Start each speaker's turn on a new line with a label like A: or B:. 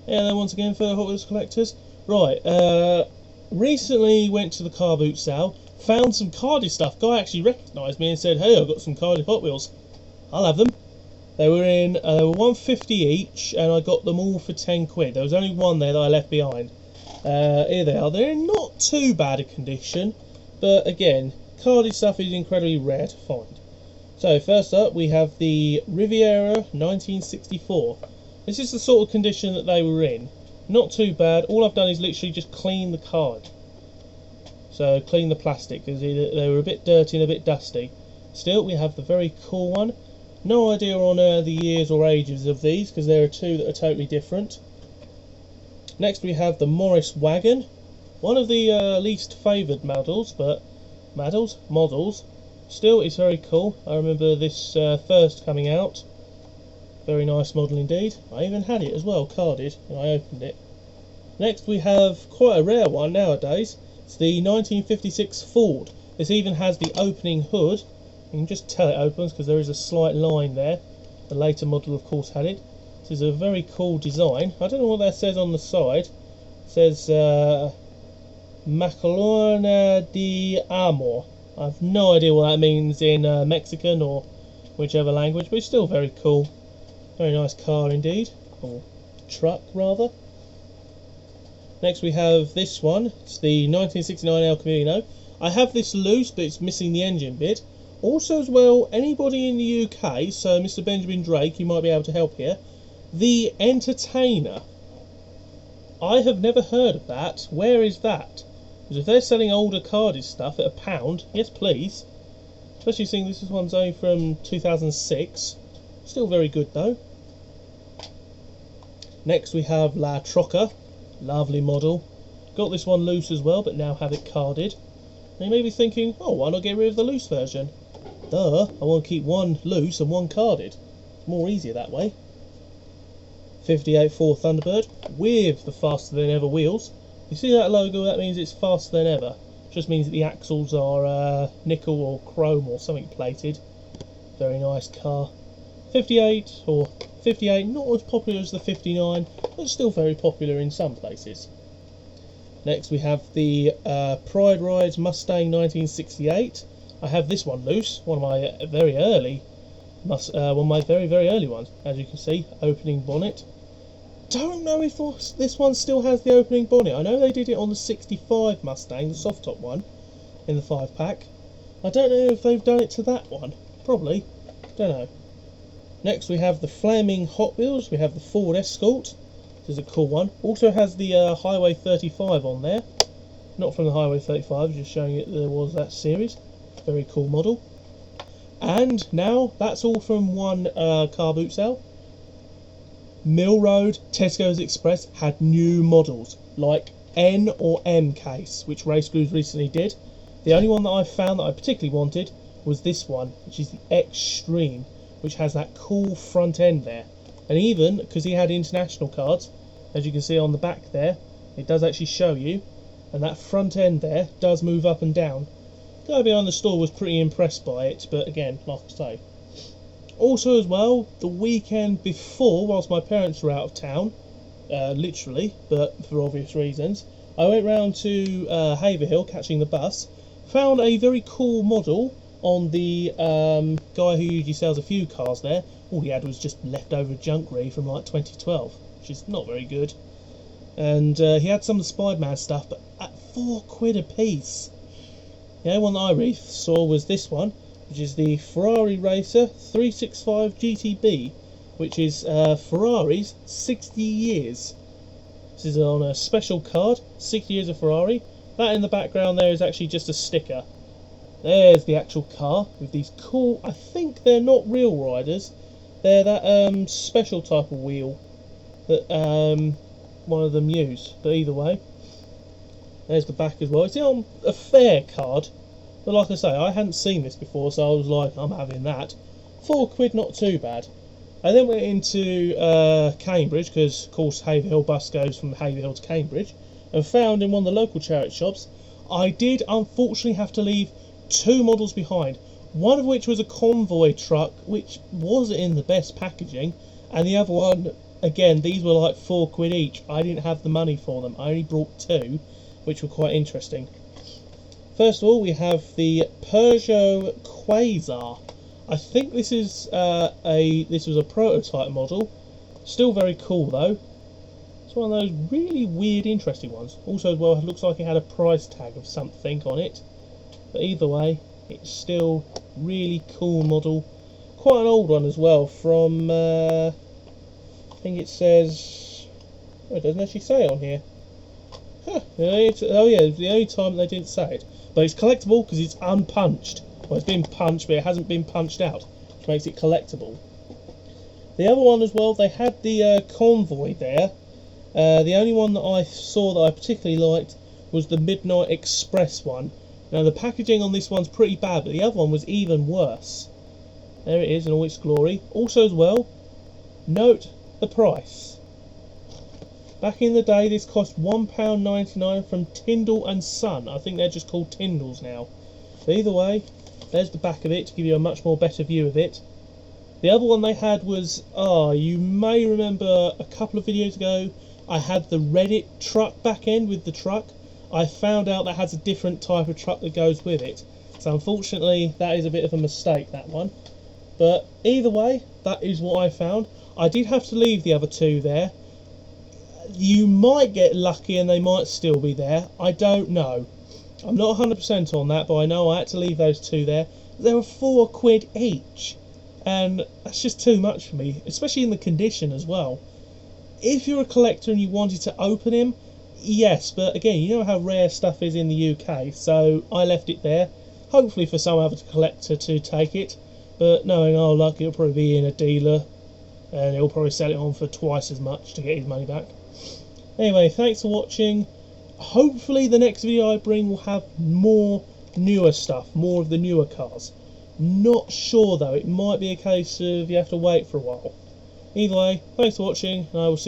A: Hello once again for Hot Wheels collectors. Right, recently went to the carboot sale, found some carded stuff. Guy actually recognised me and said, "Hey, I've got some carded Hot Wheels. I'll have them." They were £150 each, and I got them all for £10. There was only one there that I left behind. Here they are. They're in not too bad a condition, but again, carded stuff is incredibly rare to find. So first up, we have the Riviera 1964. This is the sort of condition that they were in. Not too bad. All I've done is literally just clean the card. So clean the plastic because they were a bit dirty and a bit dusty. Still, we have the very cool one. No idea on the years or ages of these because there are two that are totally different. Next we have the Morris Wagon. One of the least favoured models, but models. Still, it's very cool. I remember this first coming out. Very nice model indeed. I even had it as well, carded, and I opened it. Next we have quite a rare one nowadays. It's the 1956 Ford. This even has the opening hood. You can just tell it opens because there is a slight line there. The later model of course had it. This is a very cool design. I don't know what that says on the side. It says Macolona de Amor. I have no idea what that means in Mexican or whichever language, but it's still very cool. Very nice car indeed, or truck rather. Next we have this one. It's the 1969 El Camino. I have this loose, but it's missing the engine bit. Also as well, anybody in the UK, so Mr. Benjamin Drake, you might be able to help here. The Entertainer. I have never heard of that. Where is that? Because if they're selling older carded stuff at £1, yes please. Especially seeing this one's only from 2006. Still very good though. Next we have La Troca. Lovely model. Got this one loose as well, but now have it carded. Now you may be thinking, oh, why not get rid of the loose version? Duh, I want to keep one loose and one carded. It's more easier that way. 58 Ford Thunderbird with the faster than ever wheels. You see that logo? That means it's faster than ever. It just means that the axles are nickel or chrome or something plated. Very nice car. 58, not as popular as the 59, but still very popular in some places. Next we have the Pride Rides Mustang 1968. I have this one loose, one of my very early ones, as you can see, opening bonnet. Don't know if this one still has the opening bonnet. I know they did it on the 65 Mustang, the soft top one, in the 5-pack. I don't know if they've done it to that one. Probably. Don't know. Next we have the Flaming Hot Wheels. We have the Ford Escort. This is a cool one. Also has the Highway 35 on there. Not from the Highway 35, just showing it there was that series. Very cool model. And now, that's all from one car boot sale. Mill Road Tesco's Express had new models, like N or M case, which Race Crews recently did. The only one that I found that I particularly wanted was this one, which is the Extreme, which has that cool front end there. And even, because he had international cards, as you can see on the back there, it does actually show you, and that front end there does move up and down. The guy behind the store was pretty impressed by it, but again, like I say. Also as well, the weekend before, whilst my parents were out of town, literally, but for obvious reasons, I went round to Haverhill, catching the bus, found a very cool model on the guy who usually sells a few cars there. All he had was just leftover junk re from like 2012, which is not very good. And he had some of the Spider-Man stuff, but at £4 a piece. The only one that I really saw was this one, which is the Ferrari Racer 365 GTB, which is Ferrari's 60 years. This is on a special card, 60 years of Ferrari. That in the background there is actually just a sticker. There's the actual car with these cool, I think they're not real riders, they're that special type of wheel that one of them use, but either way. There's the back as well. It's on a fair card, but like I say, I hadn't seen this before, so I was like, I'm having that. £4, not too bad. I then went into Cambridge, because of course Haverhill bus goes from Haverhill to Cambridge, and found in one of the local charity shops. I did unfortunately have to leave two models behind, one of which was a convoy truck, which was in the best packaging, and the other one again, these were like £4 each. I didn't have the money for them. I only brought 2, which were quite interesting. First of all, we have the Peugeot Quasar. I think this is this was a prototype model. Still very cool though. It's one of those really weird, interesting ones. Also, as well, it looks like it had a price tag of something on it. But either way, it's still really cool model. Quite an old one as well. From I think it says. Oh, it doesn't actually say it on here. Huh. Oh yeah, it's the only time they didn't say it. But it's collectible because it's unpunched. Well, it's been punched, but it hasn't been punched out, which makes it collectible. The other one as well, they had the convoy there. The only one that I saw that I particularly liked was the Midnight Express one. Now the packaging on this one's pretty bad, but the other one was even worse. There it is in all its glory. Also as well, note the price. Back in the day, this cost £1.99 from Tyndall and Son. I think they're just called Tyndalls now. But either way, there's the back of it to give you a much more better view of it. The other one they had was, you may remember a couple of videos ago, I had the Reddit truck back end with the truck. I found out that has a different type of truck that goes with it. So unfortunately, that is a bit of a mistake, that one. But either way, that is what I found. I did have to leave the other 2 there. You might get lucky and they might still be there. I don't know. I'm not 100% on that, but I know I had to leave those 2 there. They were £4 each. And that's just too much for me, especially in the condition as well. If you're a collector and you wanted to open him, yes, but again, you know how rare stuff is in the UK, so I left it there. Hopefully for some other collector to take it, but knowing our luck, it'll probably be in a dealer, and he'll probably sell it on for twice as much to get his money back. Anyway, thanks for watching. Hopefully the next video I bring will have more newer stuff, more of the newer cars. Not sure though, it might be a case of you have to wait for a while. Either way, thanks for watching, and I will see you